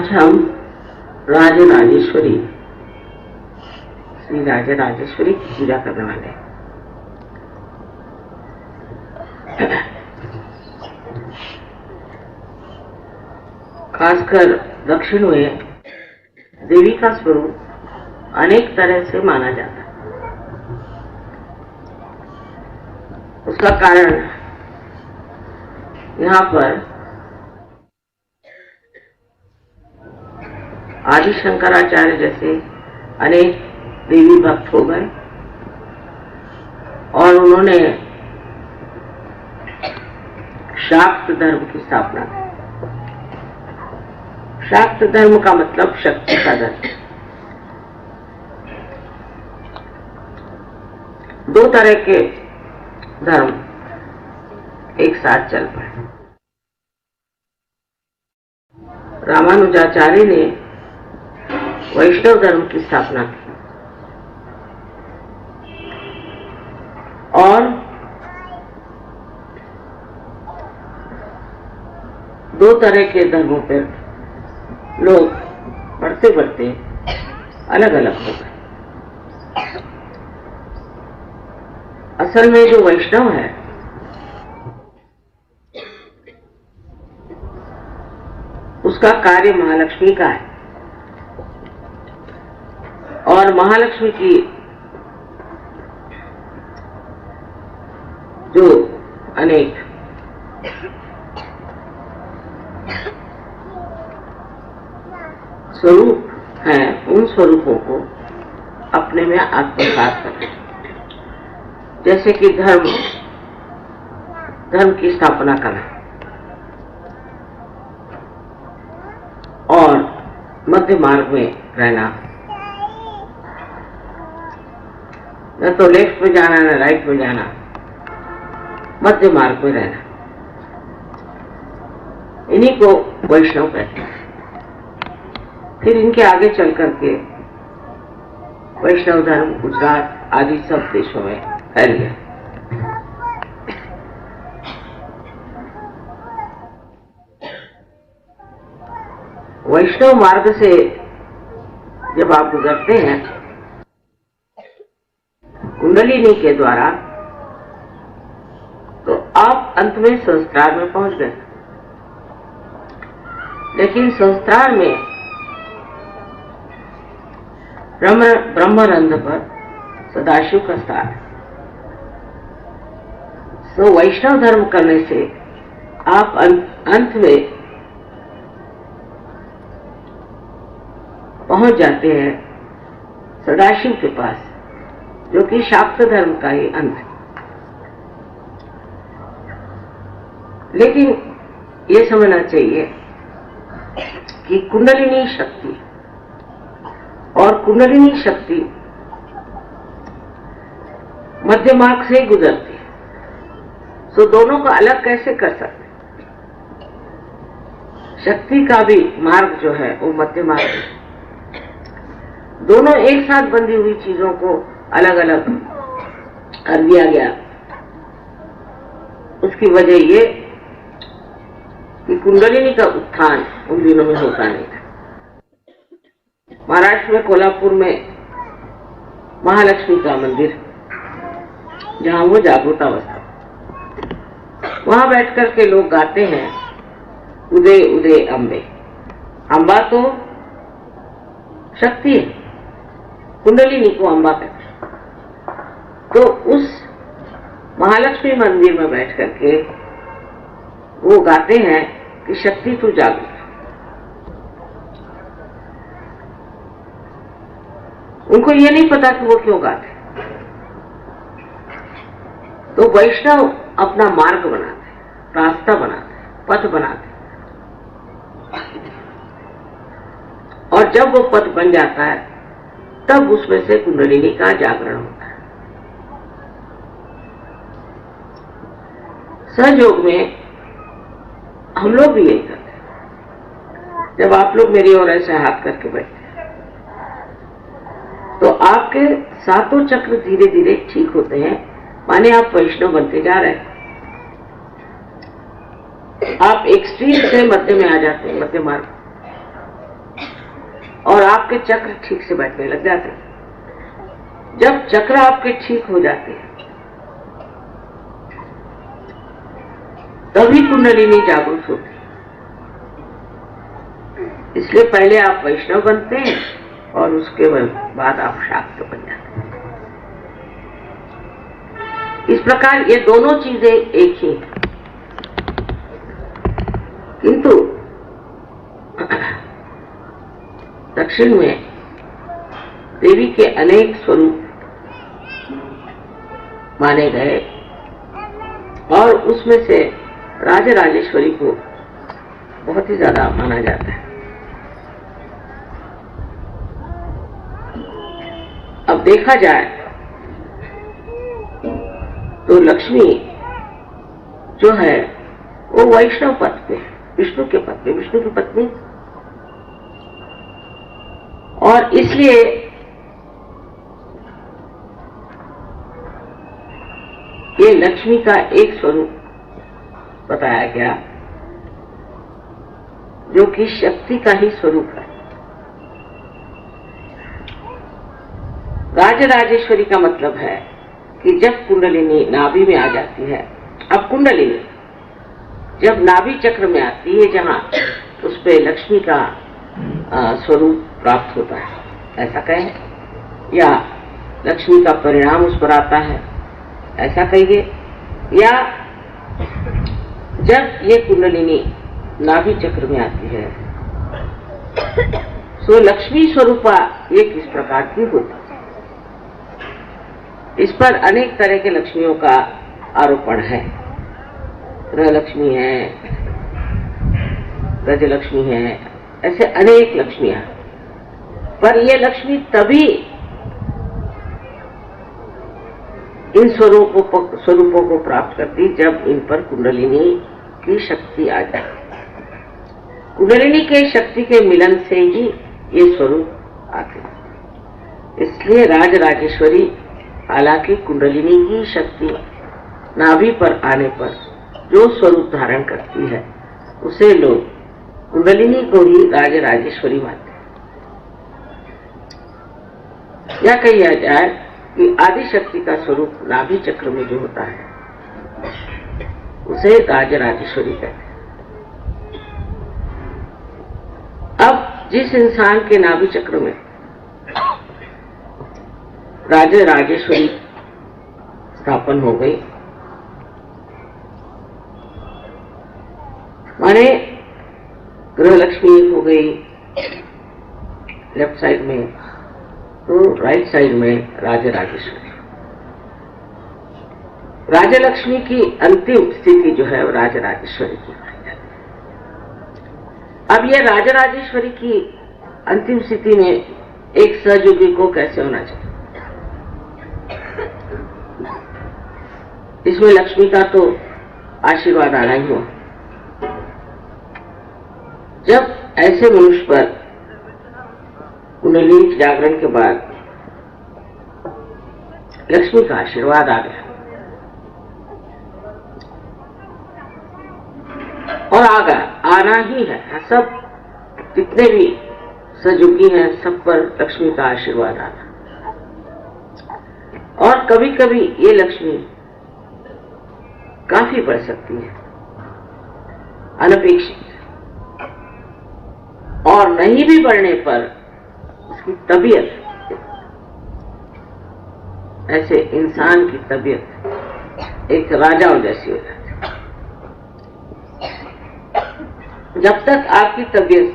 आज हम राजराजेश्वरी श्री राजराजेश्वरी की पूजा करने वाले हैं। खासकर दक्षिण में देवी का स्वरूप अनेक तरह से माना जाता है। उसका कारण यहाँ पर आदि शंकराचार्य जैसे अनेक देवी भक्त हो गए और उन्होंने शाक्त धर्म की स्थापना की। शाक्त धर्म का मतलब शक्ति का धर्म। दो तरह के धर्म एक साथ चल पड़े। रामानुजाचार्य ने वैष्णव धर्म की स्थापना की और दो तरह के धर्मों पर लोग बढ़ते बढ़ते अलग अलग हो गए। असल में जो वैष्णव है उसका कार्य महालक्ष्मी का है और महालक्ष्मी की जो अनेक स्वरूप हैं उन स्वरूपों को अपने में आत्मसात करें। जैसे कि धर्म की स्थापना करना और मध्य मार्ग में रहना, न तो लेफ्ट में जाना न राइट में जाना, मध्य मार्ग में रहना, इन्हीं को वैष्णव कहते हैं। फिर इनके आगे चल करके वैष्णव धर्म गुजरात आदि सब देशों में फैल गया। वैष्णव मार्ग से जब आप गुजरते हैं कुंडलिनी के द्वारा तो आप अंत में सहस्त्रार में पहुंच गए। लेकिन सहस्त्रार में ब्रह्मरंध्र पर सदाशिव का स्थान है। तो वैष्णव धर्म करने से आप अंत में पहुंच जाते हैं सदाशिव के पास, जो कि शाक्त धर्म का ही अंत है। लेकिन ये समझना चाहिए कि कुंडलिनी शक्ति और कुंडलिनी शक्ति मध्य मार्ग से गुजरती है, तो दोनों को अलग कैसे कर सकते? शक्ति का भी मार्ग जो है वो मध्य मार्ग है। दोनों एक साथ बंधी हुई चीजों को अलग अलग कर दिया गया। उसकी वजह ये कि कुंडलिनी का उत्थान उन दिनों में होता नहीं था। महाराष्ट्र में कोल्हापुर में महालक्ष्मी का मंदिर, जहां वो जागृत अवस्था, वहां बैठ कर के लोग गाते हैं उदय उदय अम्बे। अम्बा तो शक्ति है, कुंडलिनी को अम्बा कहते हैं। तो उस महालक्ष्मी मंदिर में बैठ करके वो गाते हैं कि शक्ति तू जागृत। उनको ये नहीं पता कि वो क्यों गाते। तो वैष्णव अपना मार्ग बनाते, रास्ता बनाते, पथ बनाते, और जब वो पथ बन जाता है तब उसमें से कुंडलिनी का जागरण होता है। सहयोग में हम लोग भी यही करते हैं। जब आप लोग मेरी ओर ऐसे हाथ करके बैठते तो आपके सातों चक्र धीरे धीरे ठीक होते हैं, माने आप वैष्णव बनते जा रहे हैं। आप एक्सट्रीम से मध्य में आ जाते हैं, मध्य मार्ग। और आपके चक्र ठीक से बैठने लग जाते हैं। जब चक्र आपके ठीक हो जाते हैं तभी कुंडलिनी जागृत होती है। इसलिए पहले आप वैष्णव बनते हैं और उसके बाद आप शाक्त बन जाते हैं। इस प्रकार ये दोनों चीजें एक ही हैं, किंतु दक्षिण में देवी के अनेक स्वरूप माने गए और उसमें से राजराजेश्वरी को बहुत ही ज्यादा माना जाता है। अब देखा जाए तो लक्ष्मी जो है वो वैष्णव पद पे, विष्णु के पद पे, विष्णु की पत्नी, और इसलिए ये लक्ष्मी का एक स्वरूप बताया गया जो कि शक्ति का ही स्वरूप है। राजराजेश्वरी का मतलब है कि जब कुंडलिनी नाभि में आ जाती है, अब कुंडलिनी जब नाभि चक्र में आती है जहां, उस पे लक्ष्मी का स्वरूप प्राप्त होता है, ऐसा कहें, या लक्ष्मी का परिणाम उस पर आता है, ऐसा कहिए, या जब ये कुंडलिनी नाभि चक्र में आती है तो लक्ष्मी स्वरूपा ये किस प्रकार की होती है। इस पर अनेक तरह के लक्ष्मियों का आरोपण है। गृह लक्ष्मी है, गजलक्ष्मी है, ऐसे अनेक लक्ष्मियां, पर ये लक्ष्मी तभी इन स्वरूपों को प्राप्त करती जब इन पर कुंडलिनी की शक्ति आ जाए। कुंडलिनी के शक्ति के मिलन से ही ये स्वरूप आते हैं। इसलिए राजराजेश्वरी हालांकि कुंडलिनी की शक्ति नाभि पर आने पर जो स्वरूप धारण करती है उसे लोग कुंडलिनी को ही राजराजेश्वरी मानते हैं। या कहा जाए कि आदि शक्ति का स्वरूप नाभि चक्र में जो होता है उसे राजराजेश्वरी कहते हैं। अब जिस इंसान के नाभि चक्र में राजराजेश्वरी स्थापन हो गई, माने गृह लक्ष्मी हो गई लेफ्ट साइड में, तो राइट साइड में राजराजेश्वरी। राजलक्ष्मी की अंतिम स्थिति जो है वो राजराजेश्वरी की। अब यह राजराजेश्वरी की अंतिम स्थिति में एक सहयोगी को कैसे होना चाहिए। इसमें लक्ष्मी का तो आशीर्वाद आना ही हो। जब ऐसे मनुष्य पर कुंडलिनी जागरण के बाद लक्ष्मी का आशीर्वाद आ गया और आना ही है, सब जितने भी सहयोगी हैं सब पर लक्ष्मी का आशीर्वाद आना। और कभी कभी ये लक्ष्मी काफी बढ़ सकती है, अनपेक्षित, और नहीं भी बढ़ने पर उसकी तबीयत, ऐसे इंसान की तबीयत एक राजाओं जैसी हो जाती है। जब तक आपकी तबीयत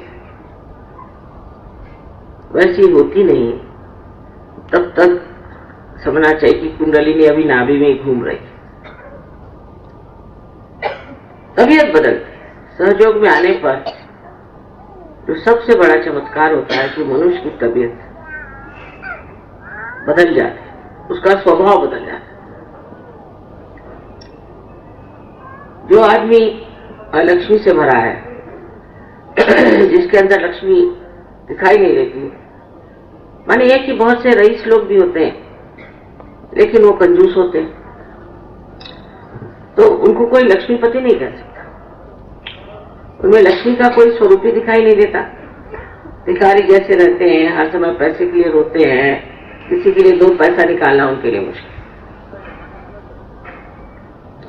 वैसी होती नहीं तब तक समझना चाहिए कि कुंडलिनी अभी नाभि में ही घूम रही। तबीयत बदलती, सहयोग में आने पर जो सबसे बड़ा चमत्कार होता है कि मनुष्य की तबीयत बदल जाती है, उसका स्वभाव बदल जाता है। जो आदमी लक्ष्मी से भरा है, जिसके अंदर लक्ष्मी दिखाई नहीं देती, माने ये कि बहुत से रईस लोग भी होते हैं लेकिन वो कंजूस होते हैं, तो उनको कोई लक्ष्मीपति नहीं कह सकता। उनमें लक्ष्मी का कोई स्वरूप ही दिखाई नहीं देता। भिखारी जैसे रहते हैं, हर समय पैसे के लिए रोते हैं, किसी के लिए 2 पैसा निकालना उनके लिए मुश्किल।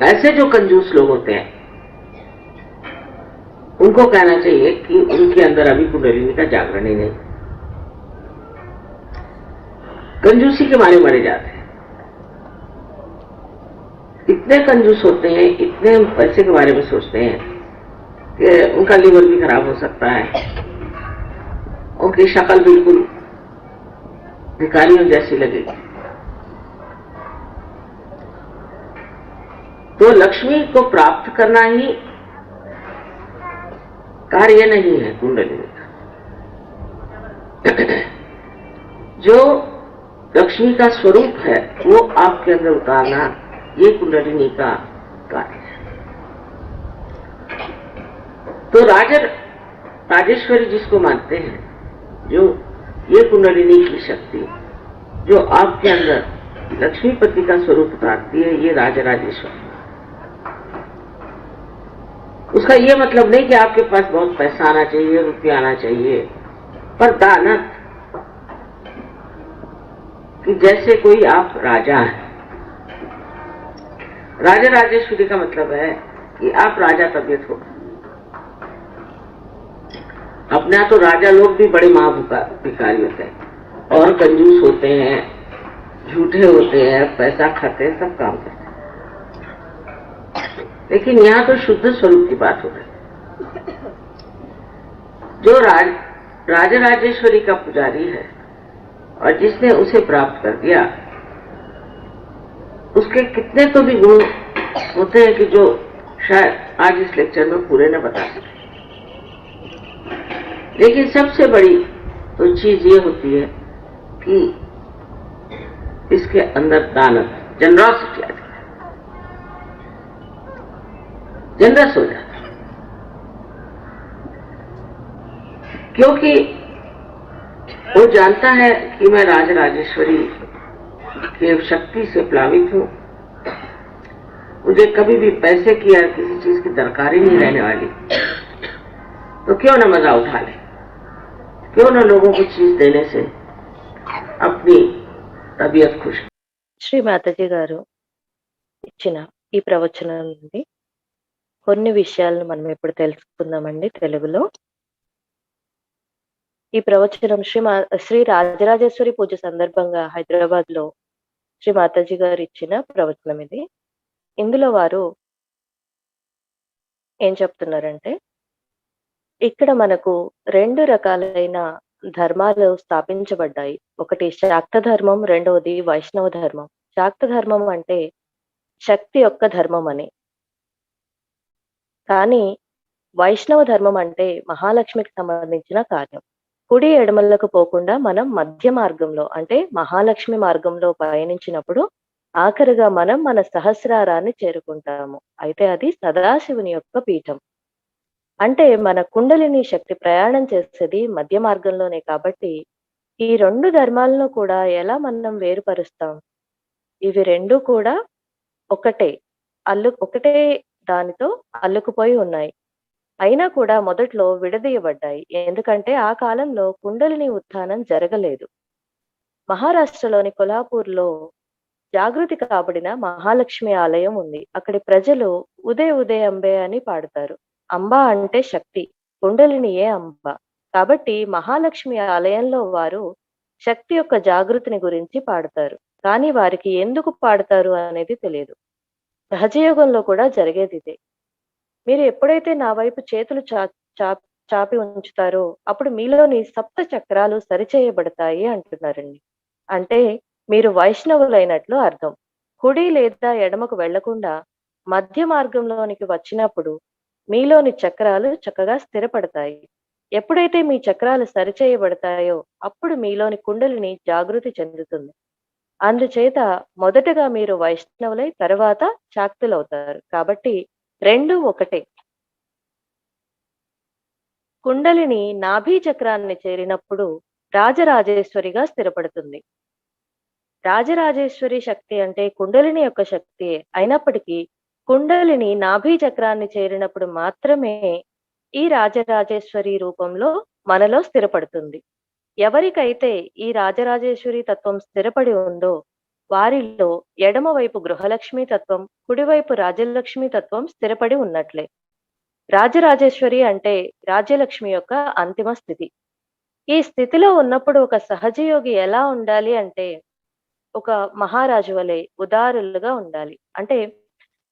ऐसे जो कंजूस लोग होते हैं उनको कहना चाहिए कि उनके अंदर अभी कुंडलिनी का जागरण ही नहीं, कंजूसी के मारे मरे जाते हैं। इतने कंजूस होते हैं, इतने पैसे के बारे में सोचते हैं कि उनका लीवर भी खराब हो सकता है, उनकी शक्ल बिल्कुल भिखारियों जैसी लगेगी। तो लक्ष्मी को प्राप्त करना ही कार्य नहीं है कुंडलिनी का। जो लक्ष्मी का स्वरूप है वो आपके अंदर उतारना, ये कुंडलिनी का कार्य है। तो राजेश्वरी जिसको मानते हैं, जो ये कुंडलिनी की शक्ति जो आपके अंदर लक्ष्मीपति का स्वरूप उतारती है, ये राजराजेश्वरी। उसका ये मतलब नहीं कि आपके पास बहुत पैसा आना चाहिए, रुपया आना चाहिए, पर दानत कि जैसे कोई आप राजा हैं। राजा राजेश्वरी का मतलब है कि आप राजा तबीयत हो। अपने यहाँ तो राजा लोग भी बड़े भिखारी होते हैं और कंजूस होते हैं, झूठे होते हैं, पैसा खाते हैं, सब काम करते हैं। लेकिन यहाँ तो शुद्ध स्वरूप की बात हो रही। जो राजा राजेश्वरी का पुजारी है और जिसने उसे प्राप्त कर दिया, उसके कितने तो भी गुण होते हैं कि जो शायद आज इस लेक्चर में पूरे न बता सके। लेकिन सबसे बड़ी तो चीज ये होती है कि इसके अंदर दानत, जनरॉसिटी आ जाती है, जनरस हो जाता है। क्योंकि वो जानता है कि मैं राजराजेश्वरी की शक्ति से प्लावित हूं, मुझे कभी भी पैसे की या किसी चीज की दरकार ही नहीं रहने वाली, तो क्यों न मजा उठा ले, क्यों न लोगों को चीज देने से अपनी तबीयत खुश। శ్రీ మాతాజీ గారు ఇచ్చిన ఈ ప్రవచనం నుండి కొన్ని విషయాలను మనం ఇప్పుడు తెలుసుకుందామండి తెలుగులో. ఈ ప్రవచనం శ్రీ రాజరాజేశ్వరి పూజ సందర్భంగా హైదరాబాద్ లో శ్రీ మాతాజీ గారు ఇచ్చిన ప్రవచనం ఇది. ఇందులో వారు ఏం చెప్తున్నారంటే, ఇక్కడ మనకు 2 రకాలైన ధర్మాలు స్థాపించబడ్డాయి. ఒకటి శాక్త ధర్మం, రెండవది వైష్ణవ ధర్మం. శాక్త ధర్మం అంటే శక్తి యొక్క ధర్మం అని, కానీ వైష్ణవ ధర్మం అంటే మహాలక్ష్మికి సంబంధించిన కార్యం. కుడి ఎడమలకు పోకుండా మనం మధ్య మార్గంలో అంటే మహాలక్ష్మి మార్గంలో పయనించినప్పుడు ఆఖరిగా మనం మన సహస్రారాన్ని చేరుకుంటాము. అయితే అది సదాశివుని యొక్క పీఠం. అంటే మన కుండలిని శక్తి ప్రయాణం చేసేది మధ్య మార్గంలోనే. కాబట్టి ఈ 2 ధర్మాలను కూడా ఎలా మనం వేరుపరుస్తాం? ఇవి 2 కూడా ఒకటే దానితో అల్లుకుపోయి ఉన్నాయి. అయినా కూడా మొదట్లో విడదీయబడ్డాయి. ఎందుకంటే ఆ కాలంలో కుండలిని ఉత్థానం జరగలేదు. మహారాష్ట్రలోని కొల్హాపూర్లో జాగృతి కాబడిన మహాలక్ష్మి ఆలయం ఉంది. అక్కడి ప్రజలు ఉదయ్ ఉదయ్ అంబే అని పాడతారు. అంబ అంటే శక్తి, కుండలినియే అంబ. కాబట్టి మహాలక్ష్మి ఆలయంలో వారు శక్తి యొక్క జాగృతిని గురించి పాడతారు. కానీ వారికి ఎందుకు పాడతారు అనేది తెలియదు. సహజయోగంలో కూడా జరిగేది ఇదే. మీరు ఎప్పుడైతే నా వైపు చేతులు చాపి ఉంచుతారో అప్పుడు మీలోని 7 చక్రాలు సరిచేయబడతాయి అంటున్నారండి. అంటే మీరు వైష్ణవులైనట్లు అర్థం. కుడి లేదా ఎడమకు వెళ్లకుండా మధ్య మార్గంలోనికి వచ్చినప్పుడు మీలోని చక్రాలు చక్కగా స్థిరపడతాయి. ఎప్పుడైతే మీ చక్రాలు సరిచేయబడతాయో అప్పుడు మీలోని కుండలిని జాగృతి చెందుతుంది. అందుచేత మొదటగా మీరు వైష్ణవులై తర్వాత శాక్తులవుతారు. కాబట్టి 2 ఒకటే. కుండలిని నాభి చక్రాన్ని చేరినప్పుడు రాజరాజేశ్వరిగా స్థిరపడుతుంది. రాజరాజేశ్వరి శక్తి అంటే కుండలిని యొక్క శక్తి అయినప్పటికీ కుండలిని నాభి చక్రాన్ని చేరినప్పుడు మాత్రమే ఈ రాజరాజేశ్వరి రూపంలో మనలో స్థిరపడుతుంది. ఎవరికైతే ఈ రాజరాజేశ్వరి తత్వం స్థిరపడి ఉందో వారిలో ఎడమవైపు గృహలక్ష్మి తత్వం, కుడివైపు రాజలక్ష్మి తత్వం స్థిరపడి ఉన్నట్లే. రాజరాజేశ్వరి అంటే రాజ్యలక్ష్మి యొక్క అంతిమ స్థితి. ఈ స్థితిలో ఉన్నప్పుడు ఒక సహజయోగి ఎలా ఉండాలి అంటే ఒక మహారాజు వలె ఉదారులుగా ఉండాలి. అంటే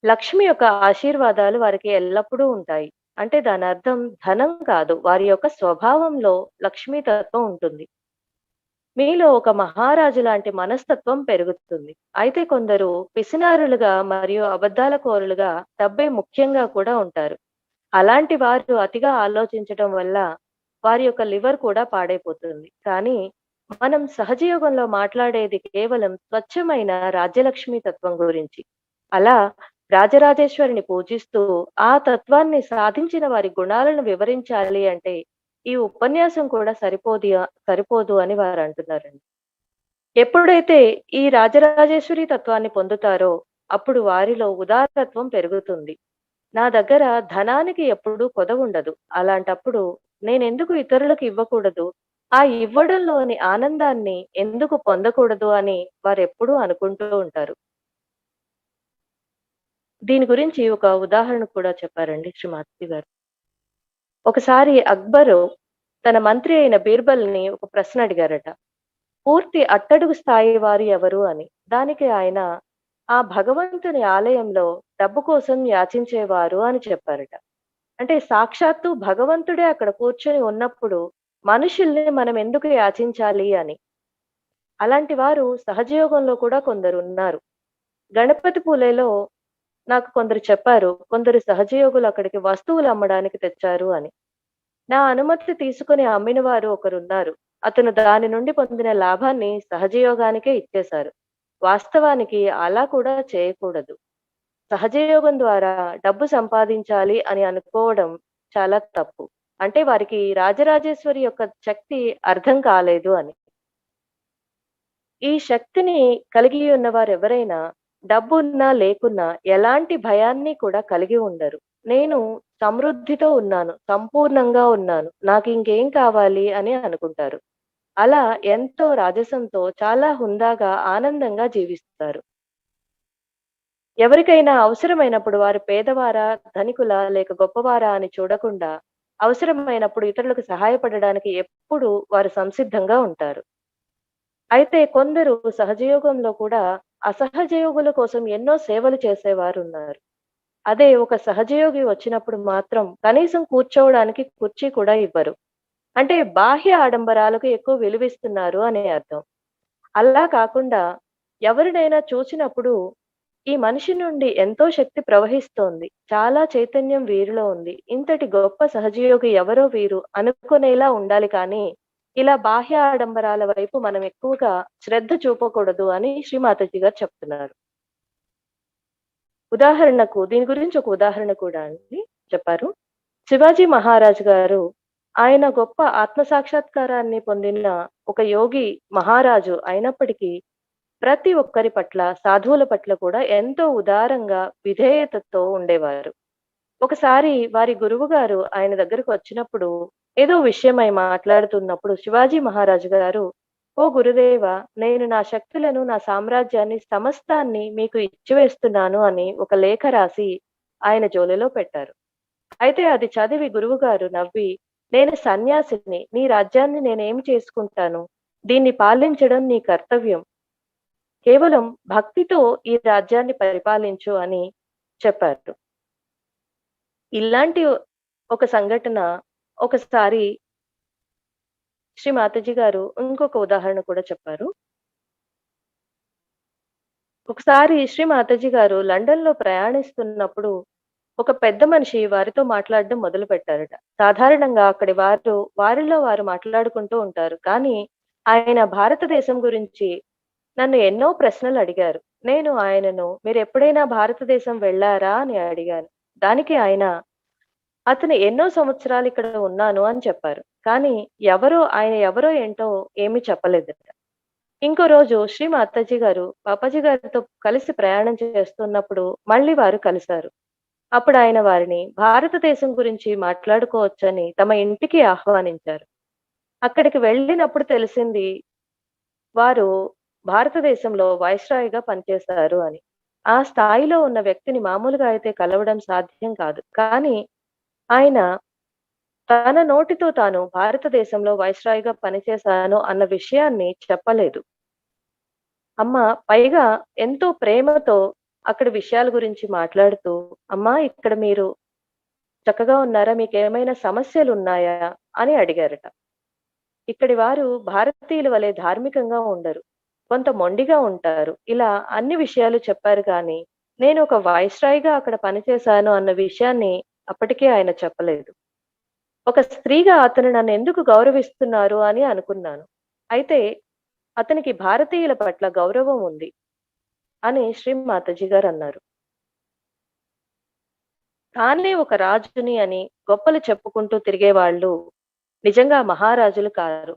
లక్ష్మి యొక్క ఆశీర్వాదాలు వారికి ఎల్లప్పుడూ ఉంటాయి. అంటే దాని అర్థం ధనం కాదు, వారి యొక్క స్వభావంలో లక్ష్మీ తత్వం ఉంటుంది. మీలో ఒక మహారాజు లాంటి మనస్తత్వం పెరుగుతుంది. అయితే కొందరు పిసినారులుగా మరియు అబద్ధాల కోరులుగా డబ్బే ముఖ్యంగా కూడా ఉంటారు. అలాంటి వారు అతిగా ఆలోచించటం వల్ల వారి యొక్క లివర్ కూడా పాడైపోతుంది. కానీ మనం సహజయోగంలో మాట్లాడేది కేవలం స్వచ్ఛమైన రాజ్యలక్ష్మి తత్వం గురించి. అలా రాజరాజేశ్వరిని పూజిస్తూ ఆ తత్వాన్ని సాధించిన వారి గుణాలను వివరించాలి అంటే ఈ ఉపన్యాసం కూడా సరిపోదు అని వారు అంటున్నారండి. ఎప్పుడైతే ఈ రాజరాజేశ్వరి తత్వాన్ని పొందుతారో అప్పుడు వారిలో ఉదారత్వం పెరుగుతుంది. నా దగ్గర ధనానికి ఎప్పుడూ కొదవుండదు. అలాంటప్పుడు నేనెందుకు ఇతరులకు ఇవ్వకూడదు? ఆ ఇవ్వడంలోని ఆనందాన్ని ఎందుకు పొందకూడదు అని వారెప్పుడూ అనుకుంటూ ఉంటారు. దీని గురించి ఒక ఉదాహరణ కూడా చెప్పారండి శ్రీ మాతృ గారు. ఒకసారి అక్బరు తన మంత్రి అయిన బీర్బల్‌ని ఒక ప్రశ్న అడిగారట. పూర్తి అట్టడుగు స్థాయి వారు ఎవరు అని. దానికి ఆయన ఆ భగవంతుని ఆలయంలో డబ్బు కోసం యాచించేవారు అని చెప్పారట. అంటే సాక్షాత్తు భగవంతుడే అక్కడ కూర్చొని ఉన్నప్పుడు మనుషుల్ని మనం ఎందుకు యాచించాలి అని. అలాంటి వారు సహజయోగంలో కూడా కొందరున్నారు. గణపతి పూలేలో నాకు కొందరు చెప్పారు, కొందరు సహజయోగులు అక్కడికి వస్తువులు అమ్మడానికి తెచ్చారు అని. నా అనుమతి తీసుకుని అమ్మిన వారు ఒకరున్నారు. అతను దాని నుండి పొందిన లాభాన్ని సహజయోగానికే ఇచ్చేశారు. వాస్తవానికి అలా కూడా చేయకూడదు. సహజయోగం ద్వారా డబ్బు సంపాదించాలి అని అనుకోవడం చాలా తప్పు. అంటే వారికి రాజరాజేశ్వరి యొక్క శక్తి అర్థం కాలేదు అని. ఈ శక్తిని కలిగి ఉన్న వారెవరైనా డబ్బున్నా లేకున్నా ఎలాంటి భయాన్ని కూడా కలిగి ఉండరు. నేను సమృద్ధితో ఉన్నాను, సంపూర్ణంగా ఉన్నాను, నాకు ఇంకేం కావాలి అని అనుకుంటారు. అలా ఎంతో రాజసంతో చాలా హుందాగా ఆనందంగా జీవిస్తారు. ఎవరికైనా అవసరమైనప్పుడు వారు పేదవారా, ధనికులా లేక గొప్పవారా అని చూడకుండా అవసరమైనప్పుడు ఇతరులకు సహాయపడడానికి ఎప్పుడూ వారు సంసిద్ధంగా ఉంటారు. అయితే కొందరు సహజయోగంలో కూడా అసహజయోగుల కోసం ఎన్నో సేవలు చేసేవారున్నారు. అదే ఒక సహజయోగి వచ్చినప్పుడు మాత్రం కనీసం కూర్చోవడానికి కుర్చీ కూడా ఇవ్వరు. అంటే బాహ్య ఆడంబరాలకు ఎక్కువ విలువిస్తున్నారు అనే అర్థం. అలా కాకుండా ఎవరినైనా చూసినప్పుడు ఈ మనిషి నుండి ఎంతో శక్తి ప్రవహిస్తోంది, చాలా చైతన్యం వీరిలో ఉంది, ఇంతటి గొప్ప సహజయోగి ఎవరో వీరు అనుకునేలా ఉండాలి. కానీ ఇలా బాహ్య ఆడంబరాల వైపు మనం ఎక్కువగా శ్రద్ధ చూపకూడదు అని శ్రీ మాతాజీ గారు చెప్తున్నారు. ఉదాహరణకు దీని గురించి ఒక ఉదాహరణ కూడా అండి చెప్పారు. శివాజీ మహారాజ్ గారు ఆయన గొప్ప ఆత్మ సాక్షాత్కారాన్ని పొందిన ఒక యోగి మహారాజు అయినప్పటికీ ప్రతి ఒక్కరి పట్ల, సాధువుల పట్ల కూడా ఎంతో ఉదారంగా విధేయతతో ఉండేవారు. ఒకసారి వారి గురువు గారు ఆయన దగ్గరకు వచ్చినప్పుడు ఏదో విషయమై మాట్లాడుతున్నప్పుడు శివాజీ మహారాజు గారు, ఓ గురుదేవ, నేను నా శక్తులను, నా సామ్రాజ్యాన్ని, సమస్తాన్ని మీకు ఇచ్చివేస్తున్నాను అని ఒక లేఖ రాసి ఆయన జోలెలో పెట్టారు. అయితే అది చదివి గురువుగారు నవ్వి, నేను సన్యాసిని, నీ రాజ్యాన్ని నేనేం చేసుకుంటాను, దీన్ని పాలించడం నీ కర్తవ్యం, కేవలం భక్తితో ఈ రాజ్యాన్ని పరిపాలించు అని చెప్పారు. ఇలాంటి ఒక సంఘటన ఒకసారి శ్రీ మాతాజీ గారు ఇంకొక ఉదాహరణ కూడా చెప్పారు. ఒకసారి శ్రీ మాతాజీ గారు లండన్ లో ప్రయాణిస్తున్నప్పుడు ఒక పెద్ద మనిషి వారితో మాట్లాడడం మొదలు పెట్టారట. సాధారణంగా అక్కడి వారిలో వారు మాట్లాడుకుంటూ ఉంటారు. కానీ ఆయన భారతదేశం గురించి నన్ను ఎన్నో ప్రశ్నలు అడిగారు. నేను ఆయనను, మీరు ఎప్పుడైనా భారతదేశం వెళ్ళారా అని అడిగాను. దానికి ఆయన, అతను ఎన్నో సంవత్సరాలు ఇక్కడ ఉన్నాను అని చెప్పారు. కానీ ఆయన ఎవరో ఏంటో ఏమీ చెప్పలేదట. ఇంకో రోజు శ్రీ మాతాజీ గారు పాపాజీ గారితో కలిసి ప్రయాణం చేస్తున్నప్పుడు మళ్ళీ వారు కలిశారు. అప్పుడు ఆయన వారిని భారతదేశం గురించి మాట్లాడుకోవచ్చని తమ ఇంటికి ఆహ్వానించారు. అక్కడికి వెళ్ళినప్పుడు తెలిసింది వారు భారతదేశంలో వైస్రాయ్‌గా పనిచేశారు అని. ఆ స్థాయిలో ఉన్న వ్యక్తిని మామూలుగా అయితే కలవడం సాధ్యం కాదు. కానీ ఆయన తన నోటితో తాను భారతదేశంలో వైస్రాయ్‌గా పనిచేశాను అన్న విషయాన్ని చెప్పలేదు. పైగా ఎంతో ప్రేమతో అక్కడి విషయాల గురించి మాట్లాడుతూ, "అమ్మా ఇక్కడ మీరు చక్కగా ఉన్నారా? మీకేమైనా సమస్యలున్నాయా?" అని అడిగారట. ఇక్కడి వారు భారతీయుల వలె ధార్మికంగా ఉండరు. కొంత మొండిగా ఉంటారు. ఇలా అన్ని విషయాలు చెప్పారు కానీ, నేను ఒక వైస్రాయ్‌గా అక్కడ పనిచేశాను అన్న విషయాన్ని అప్పటికే ఆయన చెప్పలేదు. ఒక స్త్రీగా అతను నన్నెందుకు గౌరవిస్తున్నారు అని అనుకున్నాను. అయితే అతనికి భారతీయుల పట్ల గౌరవం ఉంది అని శ్రీ మాతాజీ గారన్నారు. తానే ఒక రాజుని అని గొప్పలు చెప్పుకుంటూ తిరిగేవాళ్ళు నిజంగా మహారాజులు కారు.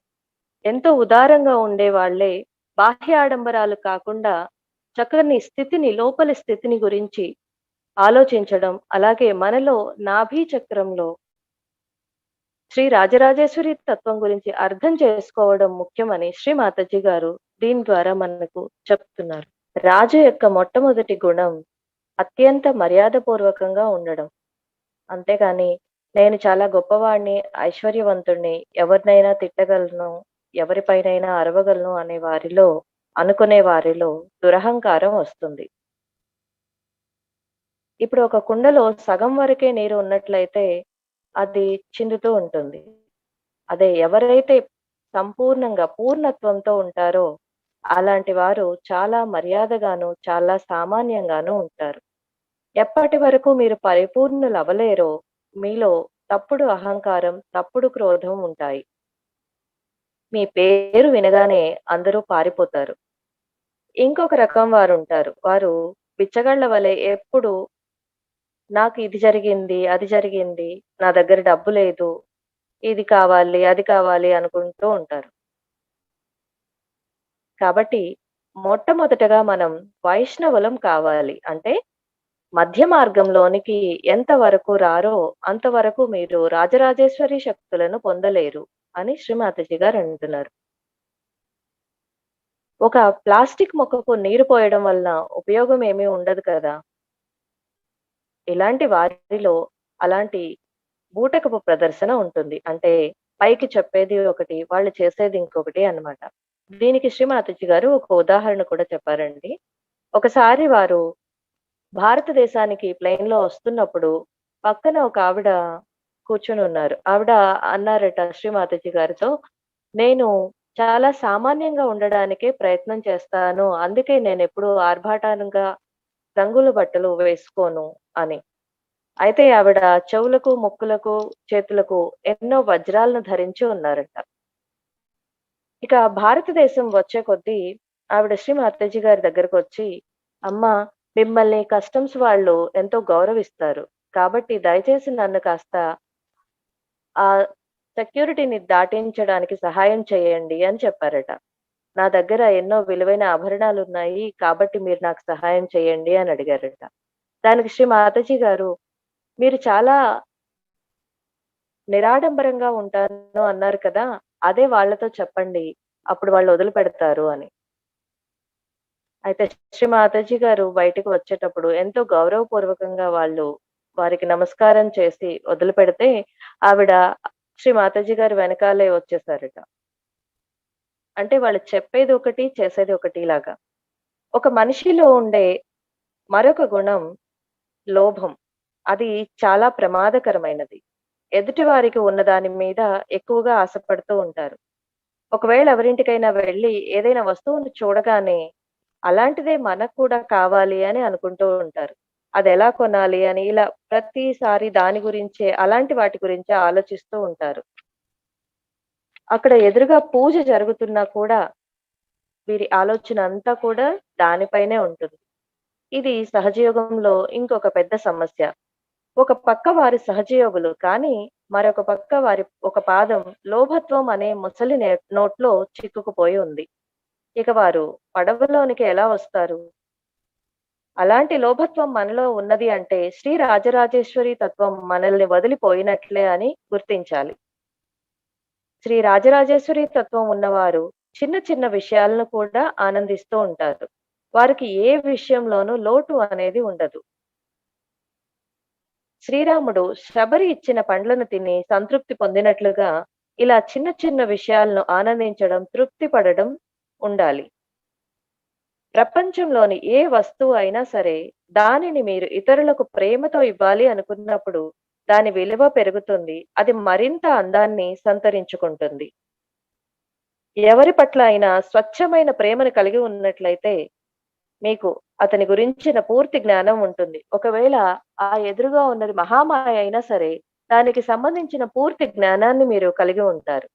ఎంతో ఉదారంగా ఉండేవాళ్ళే బాహ్య ఆడంబరాలు కాకుండా చక్కని స్థితిని, లోపలి స్థితిని గురించి ఆలోచించడం, అలాగే మనలో నాభి చక్రంలో శ్రీ రాజరాజేశ్వరి తత్వం గురించి అర్థం చేసుకోవడం ముఖ్యమని శ్రీ మాతాజీ గారు దీని ద్వారా మనకు చెప్తున్నారు. రాజు యొక్క మొట్టమొదటి గుణం అత్యంత మర్యాదపూర్వకంగా ఉండడం. అంతేగాని నేను చాలా గొప్పవాడిని, ఐశ్వర్యవంతుడిని, ఎవరినైనా తిట్టగలను, ఎవరిపైనైనా అరవగలను అనుకునే వారిలో దురహంకారం వస్తుంది. ఇప్పుడు ఒక కుండలో సగం వరకే నీరు ఉన్నట్లయితే అది చిందుతూ ఉంటుంది. అదే ఎవరైతే సంపూర్ణంగా పూర్ణత్వంతో ఉంటారో అలాంటి వారు చాలా మర్యాదగాను, చాలా సామాన్యంగాను ఉంటారు. ఎప్పటి వరకు మీరు పరిపూర్ణులవ్వలేరో మీలో తప్పుడు అహంకారం, తప్పుడు క్రోధం ఉంటాయి. మీ పేరు వినగానే అందరూ పారిపోతారు. ఇంకొక రకం వారుంటారు. వారు బిచ్చగాళ్ళ వలె ఎప్పుడు నాకు ఇది జరిగింది, అది జరిగింది, నా దగ్గర డబ్బు లేదు, ఇది కావాలి, అది కావాలి అనుకుంటూ ఉంటారు. కాబట్టి మొట్టమొదటగా మనం వైష్ణవులం కావాలి. అంటే మధ్య మార్గంలోనికి ఎంత వరకు రారో అంతవరకు మీరు రాజరాజేశ్వరి శక్తులను పొందలేరు అని శ్రీ మాతాజీ గారు అంటున్నారు. ఒక ప్లాస్టిక్ మొక్కకు నీరు పోయడం వలన ఉపయోగం ఏమీ ఉండదు కదా! ఇలాంటి వారిలో అలాంటి బూటకపు ప్రదర్శన ఉంటుంది. అంటే పైకి చెప్పేది ఒకటి, వాళ్ళు చేసేది ఇంకొకటి అన్నమాట. దీనికి శ్రీ మాతాజీ గారు ఒక ఉదాహరణ కూడా చెప్పారండి. ఒకసారి వారు భారతదేశానికి ప్లేన్‌లో వస్తున్నప్పుడు పక్కన ఒక ఆవిడ కూర్చొనున్నారు. ఆవిడ అన్నారట శ్రీ మాతాజీ గారితో, "నేను చాలా సామాన్యంగా ఉండడానికే ప్రయత్నం చేస్తాను. అందుకే నేనెప్పుడూ ఆర్భాటంగా రంగుల బట్టలు వేసుకోను" అని. అయితే ఆవిడ చెవులకు, ముక్కులకు, చేతులకు ఎన్నో వజ్రాలను ధరించి ఉన్నారట. ఇక భారతదేశం వచ్చే కొద్దీ ఆవిడ శ్రీ మాతాజీ గారి దగ్గరకొచ్చి, "అమ్మా మిమ్మల్ని కస్టమ్స్ వాళ్ళు ఎంతో గౌరవిస్తారు. కాబట్టి దయచేసి నన్ను కాస్త ఆ సెక్యూరిటీని దాటించడానికి సహాయం చేయండి" అని చెప్పారట. "నా దగ్గర ఎన్నో విలువైన ఆభరణాలున్నాయి. కాబట్టి మీరు నాకు సహాయం చేయండి" అని అడిగారట. దానికి శ్రీ మాతాజీ గారు, "మీరు చాలా నిరాడంబరంగా ఉంటాను అన్నారు కదా! అదే వాళ్ళతో చెప్పండి. అప్పుడు వాళ్ళు వదిలిపెడతారు" అని. అయితే శ్రీ మాతాజీ గారు బయటకు వచ్చేటప్పుడు ఎంతో గౌరవపూర్వకంగా వారికి నమస్కారం చేసి వదిలిపెడితే, ఆవిడ శ్రీ మాతాజీ గారి వెనకాలే వచ్చేసారట. అంటే వాళ్ళు చెప్పేది ఒకటి, చేసేది ఒకటి లాగా. ఒక మనిషిలో ఉండే మరొక గుణం లోభం. అది చాలా ప్రమాదకరమైనది. ఎదుటి వారికి ఉన్న దాని మీద ఎక్కువగా ఆశపడుతూ ఉంటారు. ఒకవేళ ఎవరింటికైనా వెళ్లి ఏదైనా వస్తువును చూడగానే అలాంటిదే మనకు కూడా కావాలి అని అనుకుంటూ ఉంటారు. అదెలా కొనాలి అని ఇలా ప్రతిసారి దాని గురించే అలాంటి వాటి గురించే ఆలోచిస్తూ ఉంటారు. అక్కడ ఎదురుగా పూజ జరుగుతున్నా కూడా వీరి ఆలోచన అంతా కూడా దానిపైనే ఉంటుంది. ఇది సహజయోగంలో ఇంకొక పెద్ద సమస్య. ఒక పక్క వారి సహజయోగులు కానీ మరొక పక్క వారి ఒక పాదం లోభత్వం అనే ముసలి నోట్లో చిక్కుకుపోయి ఉంది. ఇక వారు పడవలోనికి ఎలా వస్తారు? అలాంటి లోభత్వం మనలో ఉన్నది అంటే శ్రీ రాజరాజేశ్వరి తత్వం మనల్ని వదిలిపోయినట్లే అని గుర్తించాలి. శ్రీ రాజరాజేశ్వరి తత్వం ఉన్నవారు చిన్న చిన్న విషయాలను కూడా ఆనందిస్తూ ఉంటారు. వారికి ఏ విషయంలోనూ లోటు అనేది ఉండదు. శ్రీరాముడు శబరి ఇచ్చిన పండ్లను తిని సంతృప్తి పొందినట్లుగా ఇలా చిన్న చిన్న విషయాలను ఆనందించడం, తృప్తి పడడం ఉండాలి. ప్రపంచంలోని ఏ వస్తువు అయినా సరే దానిని మీరు ఇతరులకు ప్రేమతో ఇవ్వాలి అనుకున్నప్పుడు దాని విలువ పెరుగుతుంది. అది మరింత అందాన్ని సంతరించుకుంటుంది. ఎవరి పట్ల అయినా స్వచ్ఛమైన ప్రేమను కలిగి ఉన్నట్లయితే మీకు అతని గురించిన పూర్తి జ్ఞానం ఉంటుంది. ఒకవేళ ఆ ఎదురుగా ఉన్నది మహామాయ అయినా సరే దానికి సంబంధించిన పూర్తి జ్ఞానాన్ని మీరు కలిగి ఉంటారు.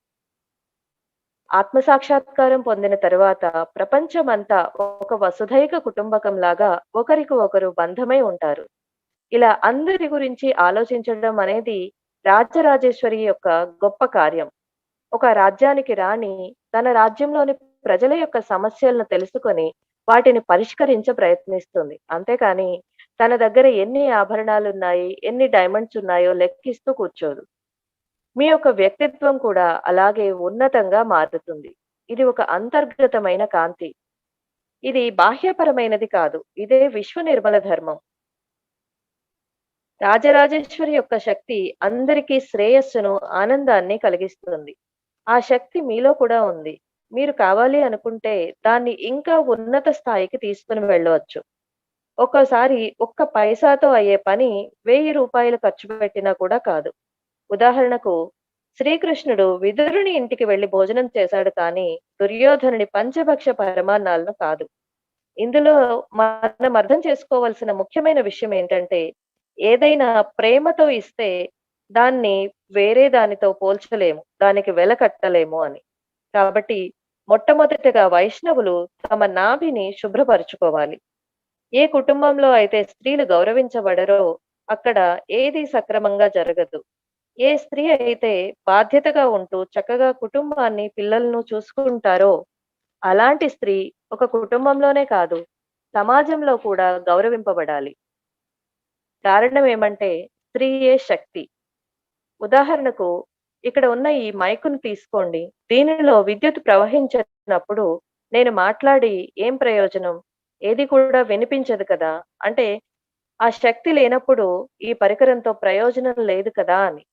ఆత్మ సాక్షాత్కారం పొందిన తరువాత ప్రపంచమంతా ఒక వసుధైక కుటుంబకం లాగా ఒకరికి ఒకరు బంధమై ఉంటారు. ఇలా అందరి గురించి ఆలోచించడం అనేది రాజరాజేశ్వరి యొక్క గొప్ప కార్యం. ఒక రాజ్యానికి రాణి తన రాజ్యంలోని ప్రజల యొక్క సమస్యలను తెలుసుకొని వాటిని పరిష్కరించ ప్రయత్నిస్తుంది. అంతేకాని తన దగ్గర ఎన్ని ఆభరణాలున్నాయి, ఎన్ని డైమండ్స్ ఉన్నాయో లెక్కిస్తూ కూర్చోదు. మీ యొక్క వ్యక్తిత్వం కూడా అలాగే ఉన్నతంగా మారుతుంది. ఇది ఒక అంతర్గతమైన కాంతి. ఇది బాహ్యపరమైనది కాదు. ఇదే విశ్వ నిర్మల ధర్మం. రాజరాజేశ్వరి యొక్క శక్తి అందరికీ శ్రేయస్సును, ఆనందాన్ని కలిగిస్తుంది. ఆ శక్తి మీలో కూడా ఉంది. మీరు కావాలి అనుకుంటే దాన్ని ఇంకా ఉన్నత స్థాయికి తీసుకుని వెళ్ళవచ్చు. ఒక్కోసారి ఒక్క పైసాతో అయ్యే పని 1000 రూపాయలు ఖర్చు పెట్టినా కూడా కాదు. ఉదాహరణకు శ్రీకృష్ణుడు విదురుని ఇంటికి వెళ్లి భోజనం చేశాడు కానీ దుర్యోధనుడి పంచభక్ష పరమాన్నాలను కాదు. ఇందులో మనం అర్థం చేసుకోవాల్సిన ముఖ్యమైన విషయం ఏంటంటే ఏదైనా ప్రేమతో ఇస్తే దాన్ని వేరే దానితో పోల్చలేము, దానికి వెల కట్టలేము అని. కాబట్టి మొట్టమొదటిగా వైష్ణవులు తమ నాభిని శుభ్రపరుచుకోవాలి. ఏ కుటుంబంలో అయితే స్త్రీలు గౌరవించబడరో అక్కడ ఏది సక్రమంగా జరగదు. ఏ స్త్రీ అయితే బాధ్యతగా ఉంటూ చక్కగా కుటుంబాన్ని, పిల్లలను చూసుకుంటారో అలాంటి స్త్రీ ఒక కుటుంబంలోనే కాదు, సమాజంలో కూడా గౌరవింపబడాలి. కారణం ఏమంటే స్త్రీయే శక్తి. ఉదాహరణకు ఇక్కడ ఉన్న ఈ మైకును తీసుకోండి. దీనిలో విద్యుత్ ప్రవహించినప్పుడు నేను మాట్లాడి ఏం ప్రయోజనం? ఏది కూడా వినిపించదు కదా. అంటే ఆ శక్తి లేనప్పుడు ఈ పరికరంతో ప్రయోజనం లేదు కదా అని.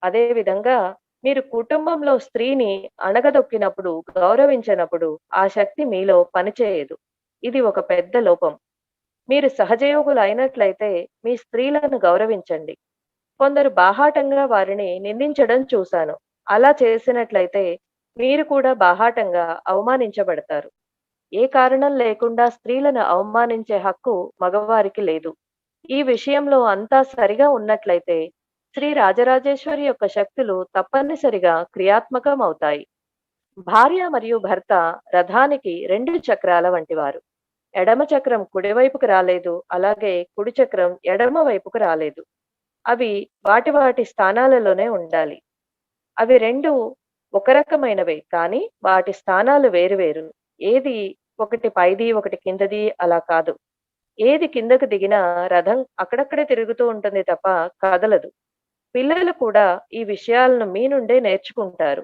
అదే విధంగా మీరు కుటుంబంలో స్త్రీని అణగదొక్కినప్పుడు, గౌరవించనప్పుడు ఆ శక్తి మీలో పనిచేయదు. ఇది ఒక పెద్ద లోపం. మీరు సహజయోగులు అయినట్లయితే మీ స్త్రీలను గౌరవించండి. కొందరు బాహాటంగా వారిని నిందించడం చూశాను. అలా చేసినట్లయితే మీరు కూడా బాహాటంగా అవమానించబడతారు. ఏ కారణం లేకుండా స్త్రీలను అవమానించే హక్కు మగవారికి లేదు. ఈ విషయంలో అంతా సరిగా ఉన్నట్లయితే శ్రీ రాజరాజేశ్వరి యొక్క శక్తులు తప్పనిసరిగా క్రియాత్మకం అవుతాయి. భార్య మరియు భర్త రథానికి 2 చక్రాల వంటివారు. ఎడమ చక్రం కుడివైపుకు రాలేదు, అలాగే కుడి చక్రం ఎడమ వైపుకు రాలేదు. అవి వాటి వాటి స్థానాలలోనే ఉండాలి. అవి రెండు ఒక రకమైనవే కానీ వాటి స్థానాలు వేరువేరు. ఏది ఒకటి పైది ఒకటి కిందది అలా కాదు. ఏది కిందకు దిగినా రథం అక్కడక్కడే తిరుగుతూ ఉంటుంది తప్ప కదలదు. పిల్లలు కూడా ఈ విషయాలను మీ నుండే నేర్చుకుంటారు.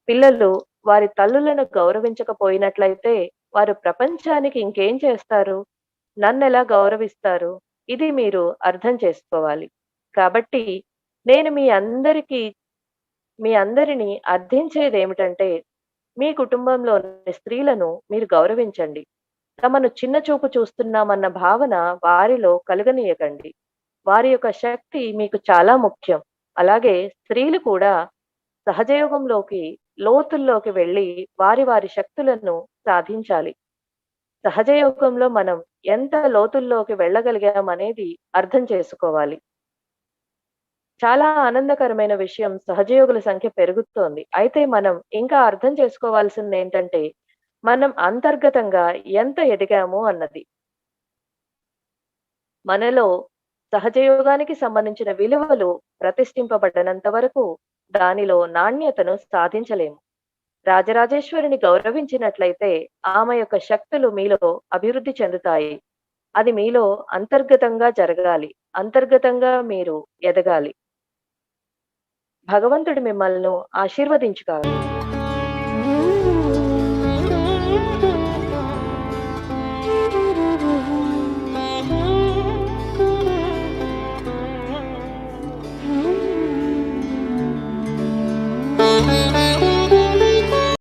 పిల్లలు వారి తల్లులను గౌరవించకపోయినట్లయితే వారు ప్రపంచానికి ఇంకేం చేస్తారు? నన్నెలా గౌరవిస్తారు? ఇది మీరు అర్థం చేసుకోవాలి. కాబట్టి నేను మీ అందరినీ అర్థించేదేమిటంటే మీ కుటుంబంలోని స్త్రీలను మీరు గౌరవించండి. తమను చిన్న చూపు చూస్తున్నామన్న భావన వారిలో కలుగనీయకండి. వారి యొక్క శక్తి మీకు చాలా ముఖ్యం. అలాగే స్త్రీలు కూడా సహజయోగంలోకి, లోతుల్లోకి వెళ్ళి వారి వారి శక్తులను సాధించాలి. సహజయోగంలో మనం ఎంత లోతుల్లోకి వెళ్ళగలిగామనేది అర్థం చేసుకోవాలి. చాలా ఆనందకరమైన విషయం, సహజయోగుల సంఖ్య పెరుగుతోంది. అయితే మనం ఇంకా అర్థం చేసుకోవాల్సింది ఏంటంటే మనం అంతర్గతంగా ఎంత ఎదిగాము అన్నది. మనలో సహజయోగానికి సంబంధించిన విలువలు ప్రతిష్ఠింపబడినంత వరకు దానిలో నాణ్యతను సాధించలేము. రాజరాజేశ్వరిని గౌరవించినట్లయితే ఆమె యొక్క శక్తులు మీలో అభివృద్ధి చెందుతాయి. అది మీలో అంతర్గతంగా జరగాలి. అంతర్గతంగా మీరు ఎదగాలి. భగవంతుడు మిమ్మల్ని ఆశీర్వదించుగాక.